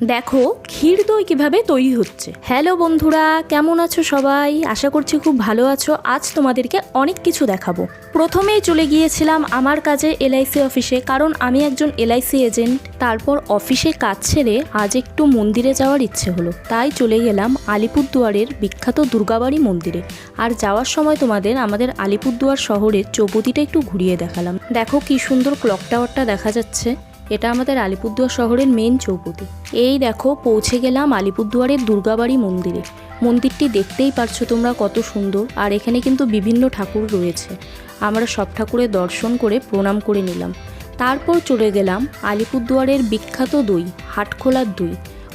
দেখো ক্ষীর দই কিভাবে তৈরি হচ্ছে। হ্যালো বন্ধুরা, কেমন আছো সবাই? আশা করছি খুব ভালো আছো। আজ তোমাদেরকে অনেক কিছু দেখাবো। প্রথমেই চলে গিয়েছিলাম আমার কাজে এলআইসি অফিসে, কারণ আমি একজন এলআইসি এজেন্ট। তারপর অফিসে কাজ ছেড়ে আজ একটু মন্দিরে যাওয়ার ইচ্ছে হলো, তাই চলে গেলাম আলিপুরদুয়ারের বিখ্যাত দুর্গাবাড়ি মন্দিরে। আর যাওয়ার সময় তোমাদের আমাদের আলিপুরদুয়ার শহরের চৌপতিটা একটু ঘুরিয়ে দেখালাম। দেখো কি সুন্দর ক্লক টাওয়ারটা দেখা যাচ্ছে। এটা আমাদের আলিপুরদুয়ার শহরের মেন চৌপতি। এই দেখো পৌঁছে গেলাম আলিপুরদুয়ারের দুর্গাবাড়ি মন্দিরে। মন্দিরটি দেখতেই পারছো তোমরা কত সুন্দর। আর এখানে কিন্তু বিভিন্ন ঠাকুর রয়েছে। আমরা সব ঠাকুরের দর্শন করে প্রণাম করে নিলাম। তারপর চলে গেলাম আলিপুরদুয়ারের বিখ্যাত দই, হাটখোলার দই,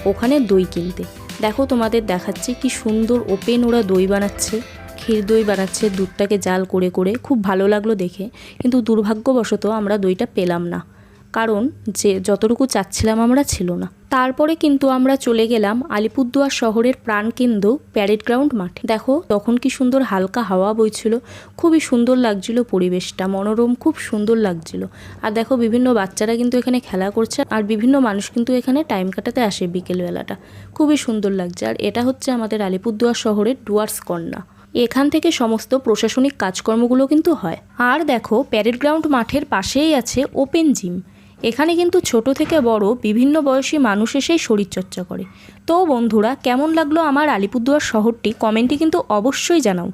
ওখানে দই কিনতে। দেখো তোমাদের দেখাচ্ছি কি সুন্দর ওপেন ওরা দই বানাচ্ছে, ক্ষীর দই বানাচ্ছে দুধটাকে জাল করে করে। খুব ভালো লাগলো দেখে, কিন্তু দুর্ভাগ্যবশত আমরা দইটা পেলাম না, কারণ যে যতটুকু চাচ্ছিলাম আমরা ছিল না। তারপরে কিন্তু আমরা চলে গেলাম আলিপুরদুয়ার শহরের প্রাণকেন্দ্র প্যারেড গ্রাউন্ড মাঠে। দেখো তখন কি সুন্দর হালকা হাওয়া বইছিল, খুবই সুন্দর লাগছিল পরিবেশটা, মনোরম, খুব সুন্দর লাগছিল। আর দেখো বিভিন্ন বাচ্চারা কিন্তু এখানে খেলা করছে, আর বিভিন্ন মানুষ কিন্তু এখানে টাইম কাটাতে আসে বিকেলবেলাটা। খুবই সুন্দর লাগছে। আর এটা হচ্ছে আমাদের আলিপুরদুয়ার শহরের ডুয়ার্স কর্নার। এখান থেকে সমস্ত প্রশাসনিক কাজকর্মগুলো কিন্তু হয়। আর দেখো প্যারেড গ্রাউন্ড মাঠের পাশেই আছে ওপেন জিম। এখানে কিন্তু ছোট থেকে বড় বিভিন্ন বয়সী মানুষ এসেই শরীরচর্চা করে। তো বন্ধুরা, কেমন লাগলো আমার আলিপুরদুয়ার শহরটি কমেন্টে কিন্তু অবশ্যই জানাও।